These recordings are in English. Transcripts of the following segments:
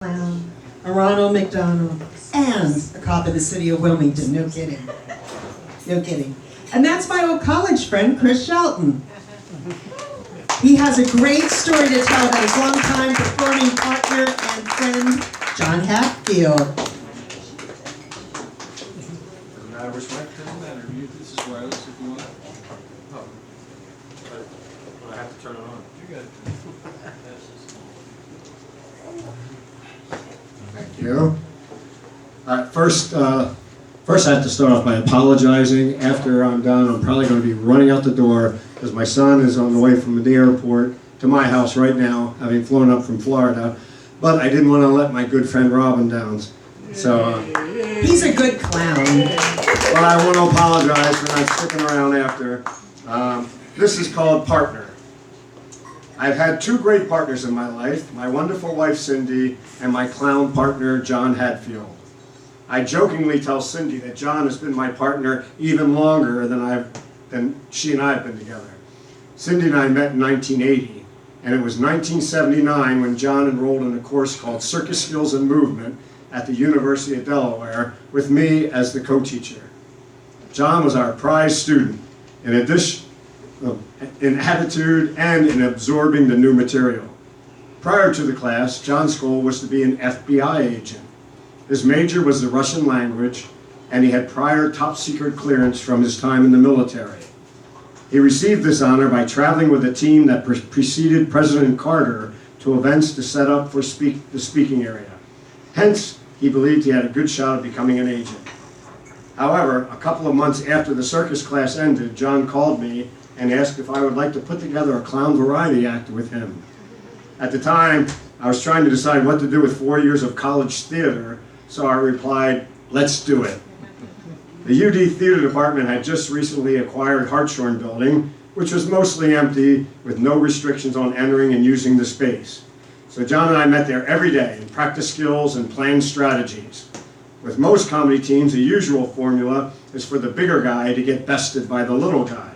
Clown, a Ronald McDonald, and a cop in the city of Wilmington. No kidding. No kidding. And that's my old college friend, Chris Shelton. He has a great story to tell about his longtime performing partner and friend, John Hatfield. Doesn't matter which way, doesn't matter. This is wireless if you want. Oh. But I have to turn it on. You got it. Thank you. First I have to start off by apologizing. After I'm done, I'm probably going to be running out the door because my son is on the way from the airport to my house right now, having flown up from Florida. But I didn't want to let my good friend Robin down. So He's a good clown. but I want to apologize for not sticking around after. This is called Partner. I've had two great partners in my life, my wonderful wife Cindy and my clown partner John Hatfield. I jokingly tell Cindy that John has been my partner even longer than she and I have been together. Cindy and I met in 1980, and it was 1979 when John enrolled in a course called Circus Skills and Movement at the University of Delaware with me as the co-teacher. John was our prize student, in attitude and in absorbing the new material. Prior to the class, John's goal was to be an FBI agent. His major was the Russian language, and he had prior top-secret clearance from his time in the military. He received this honor by traveling with a team that preceded President Carter to events to set up for the speaking area. Hence, he believed he had a good shot at becoming an agent. However, a couple of months after the circus class ended, John called me and asked if I would like to put together a clown variety act with him. At the time, I was trying to decide what to do with 4 years of college theater, so I replied, "Let's do it." The UD Theater Department had just recently acquired Hartshorn Building, which was mostly empty with no restrictions on entering and using the space. So John and I met there every day and practiced skills and planned strategies. With most comedy teams, the usual formula is for the bigger guy to get bested by the little guy.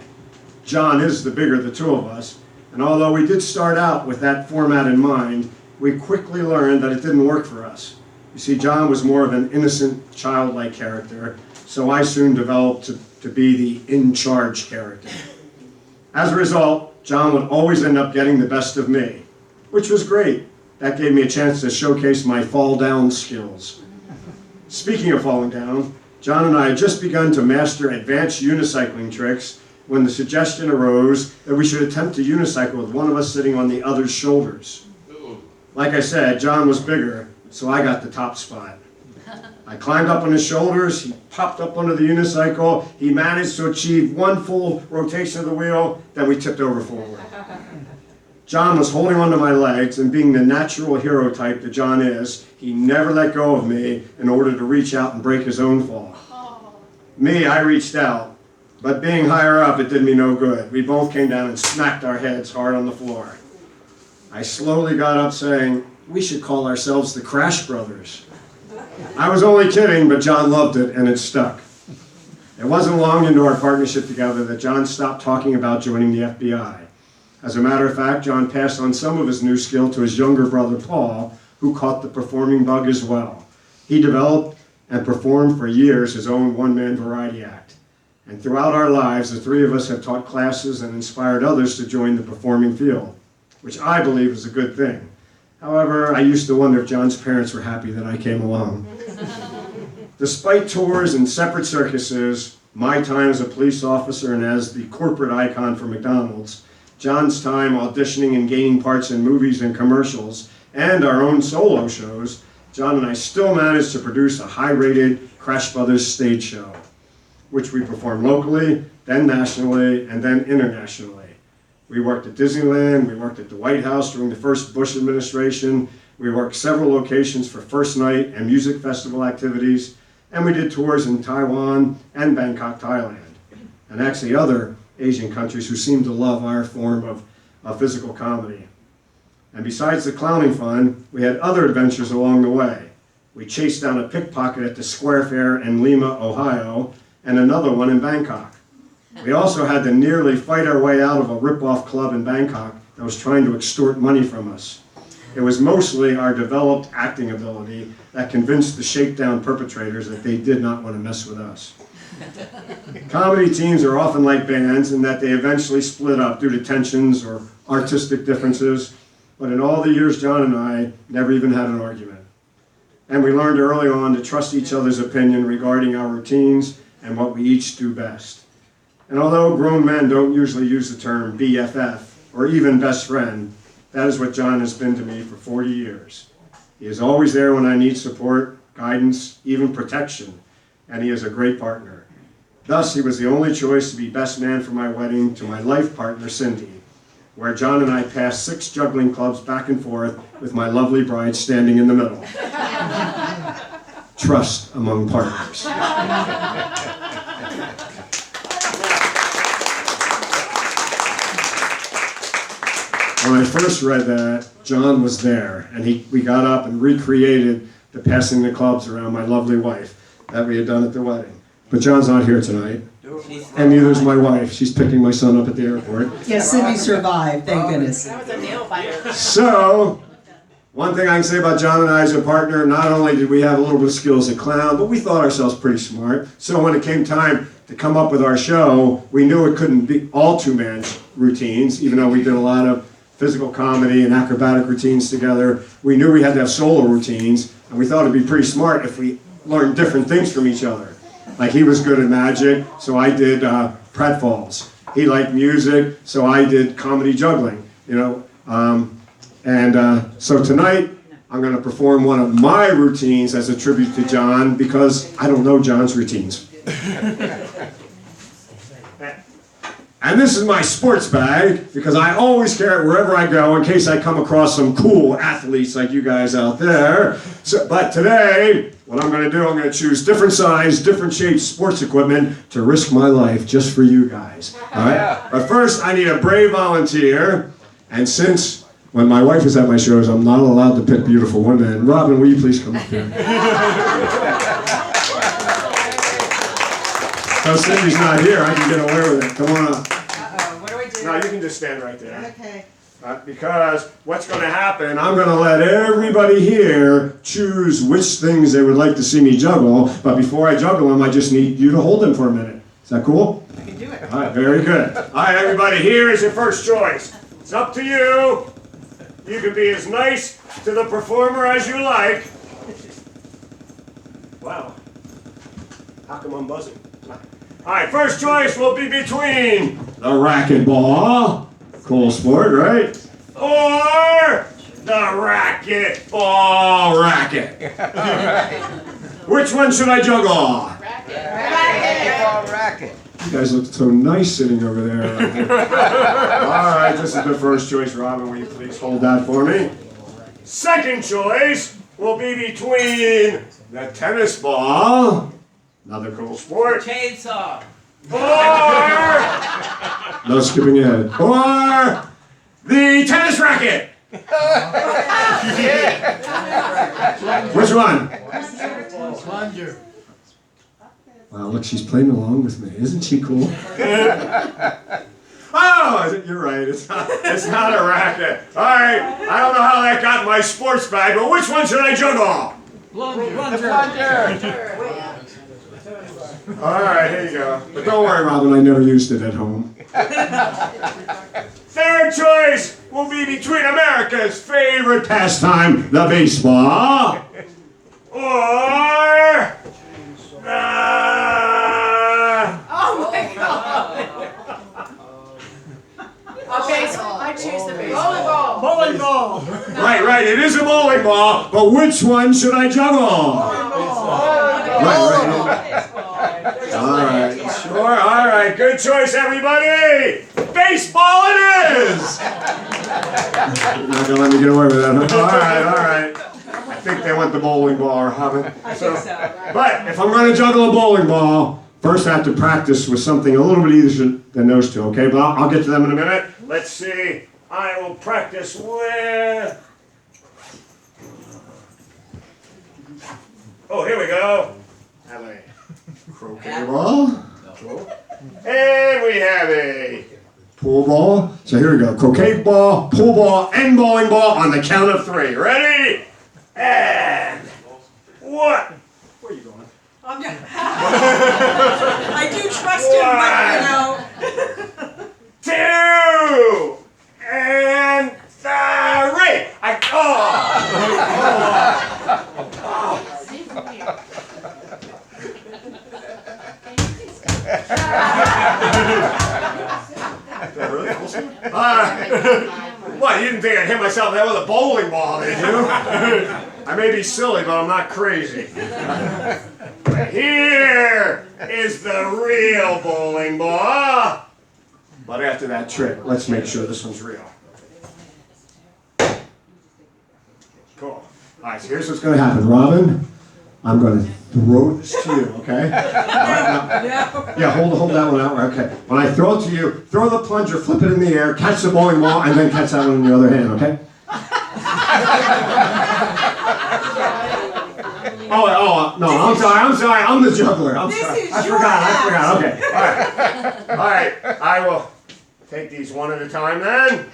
John is the bigger of the two of us, and although we did start out with that format in mind, we quickly learned that it didn't work for us. You see, John was more of an innocent, childlike character, so I soon developed to be the in-charge character. As a result, John would always end up getting the best of me, which was great. That gave me a chance to showcase my fall-down skills. Speaking of falling down, John and I had just begun to master advanced unicycling tricks when the suggestion arose that we should attempt to unicycle with one of us sitting on the other's shoulders. Like I said, John was bigger, so I got the top spot. I climbed up on his shoulders, he popped up onto the unicycle, he managed to achieve one full rotation of the wheel, then we tipped over forward. John was holding onto my legs, and being the natural hero type that John is, he never let go of me in order to reach out and break his own fall. Me, I reached out. But being higher up, it did me no good. We both came down and smacked our heads hard on the floor. I slowly got up saying, "We should call ourselves the Crash Brothers." I was only kidding, but John loved it, and it stuck. It wasn't long into our partnership together that John stopped talking about joining the FBI. As a matter of fact, John passed on some of his new skill to his younger brother, Paul, who caught the performing bug as well. He developed and performed for years his own one-man variety act. And throughout our lives, the three of us have taught classes and inspired others to join the performing field, which I believe is a good thing. However, I used to wonder if John's parents were happy that I came along. Despite tours and separate circuses, my time as a police officer and as the corporate icon for McDonald's, John's time auditioning and gaining parts in movies and commercials, and our own solo shows, John and I still managed to produce a high-rated Crash Brothers stage show, which we performed locally, then nationally, and then internationally. We worked at Disneyland, we worked at the White House during the first Bush administration, we worked several locations for first night and music festival activities, and we did tours in Taiwan and Bangkok, Thailand, and actually other Asian countries who seem to love our form of physical comedy. And besides the clowning fun, we had other adventures along the way. We chased down a pickpocket at the Square Fair in Lima, Ohio, and another one in Bangkok. We also had to nearly fight our way out of a rip-off club in Bangkok that was trying to extort money from us. It was mostly our developed acting ability that convinced the shakedown perpetrators that they did not want to mess with us. Comedy teams are often like bands in that they eventually split up due to tensions or artistic differences, but in all the years John and I never even had an argument. And we learned early on to trust each other's opinion regarding our routines and what we each do best. And although grown men don't usually use the term BFF or even best friend, that is what John has been to me for 40 years. He is always there when I need support, guidance, even protection, and he is a great partner. Thus, he was the only choice to be best man for my wedding to my life partner, Cindy, where John and I passed 6 juggling clubs back and forth with my lovely bride standing in the middle. Trust among partners. When I first read that, John was there, and we got up and recreated the passing the clubs around my lovely wife that we had done at the wedding. But John's not here tonight, and neither is my wife. She's picking my son up at the airport. Yes, Cindy survived, thank goodness. That was a nail biter. So, one thing I can say about John and I as a partner, not only did we have a little bit of skill as a clown, but we thought ourselves pretty smart. So when it came time to come up with our show, we knew it couldn't be all two-man routines, even though we did a lot of physical comedy and acrobatic routines together. We knew we had to have solo routines, and we thought it'd be pretty smart if we learned different things from each other. Like he was good at magic, so I did pratfalls. He liked music, so I did comedy juggling. So tonight I'm going to perform one of my routines as a tribute to John because I don't know John's routines. And this is my sports bag because I always carry it wherever I go in case I come across some cool athletes like you guys out there. But today, what I'm going to do, I'm going to choose different size, different shaped sports equipment to risk my life just for you guys. All right? But first, I need a brave volunteer. And since when my wife is at my shows, I'm not allowed to pick beautiful women. Robin, will you please come up here? So Cindy's not here, I can get away with it. Come on up. What do I do? No, you can just stand right there. Okay. Because what's going to happen, I'm going to let everybody here choose which things they would like to see me juggle. But before I juggle them, I just need you to hold them for a minute. Is that cool? I can do it. All right, very good. All right, everybody, here is your first choice. It's up to you. You can be as nice to the performer as you like. Wow. How come I'm buzzing? All right, first choice will be between the racquetball, cool sport, right? Or the racquetball racket. Which one should I juggle? Racket. You guys look so nice sitting over there. All right, this is the first choice. Robin, will you please hold that for me? Second choice will be between the tennis ball, another cool sport, Chainsaw. or, no skipping ahead, or the tennis racket. Which one? Plunger. Wow, look, she's playing along with me. Isn't she cool? Oh, you're right. It's not a racket. All right, I don't know how that got in my sports bag, but which one should I juggle? Plunger. All right, here you go. But don't worry, Robin, I never used it at home. Third choice will be between America's favorite pastime, the baseball, or Oh my God. Baseball. I choose the baseball. Bowling ball. right, it is a bowling ball, but which one should I juggle? Right. All right, sure, all right, good choice, everybody. Baseball it is. You're not gonna let me get away with that, huh? All right. I think they want the bowling ball, Robin. I think so. But if I'm gonna juggle a bowling ball, first I have to practice with something a little bit easier than those two, okay? But I'll get to them in a minute. Let's see. I will practice with... Oh, here we go. Have a croquet ball. And we have a pool ball. So here we go. Croquet ball, pool ball, and bowling ball on the count of 3. Ready? And 1. Where are you going? I'm done. I do trust him, but you know. 2 and 3. What, you didn't think I'd hit myself in the head with a bowling ball, did you? I may be silly, but I'm not crazy. Here is the real bowling ball. But after that trick, let's make sure this one's real. Cool. All right, so here's what's going to happen. Robin, I'm going to throw this to you, okay? All right, now, yeah, hold that one out. Okay. When I throw it to you, throw the plunger, flip it in the air, catch the bowling ball, and then catch that one in your other hand, okay? No, I'm sorry, I'm the juggler. I'm sorry. I forgot, okay. All right, I will take these one at a time then.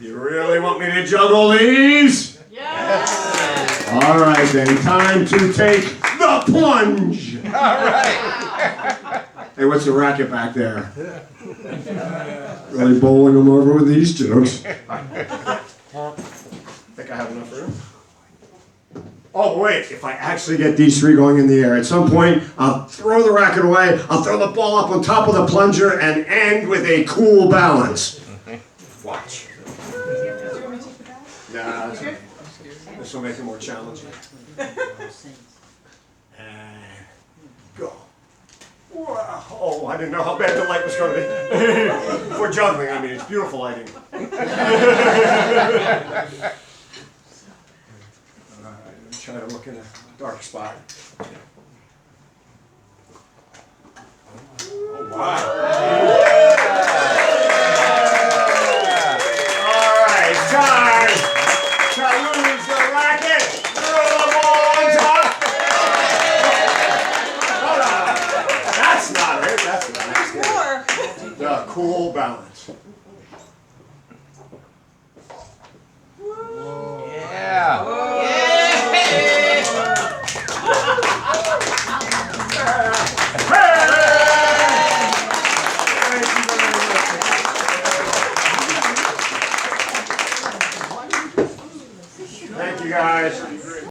You really want me to juggle these? Yes. All right then, time to take the plunge. All right. Hey, what's the racket back there? Really bowling them over with these jokes. Think I have enough room? Oh wait, if I actually get these 3 going in the air, at some point I'll throw the racket away, I'll throw the ball up on top of the plunger and end with a cool balance. Watch. Nah, that's okay. This will make it more challenging. And go. Wow. Oh, I didn't know how bad the light was going to be. For juggling, I mean, it's beautiful lighting. Try to look in a dark spot. Oh, wow. All right, time to lose the racket. Throw the ball on top. Hold on. That's not it. That's not it. The cool balance. Yeah.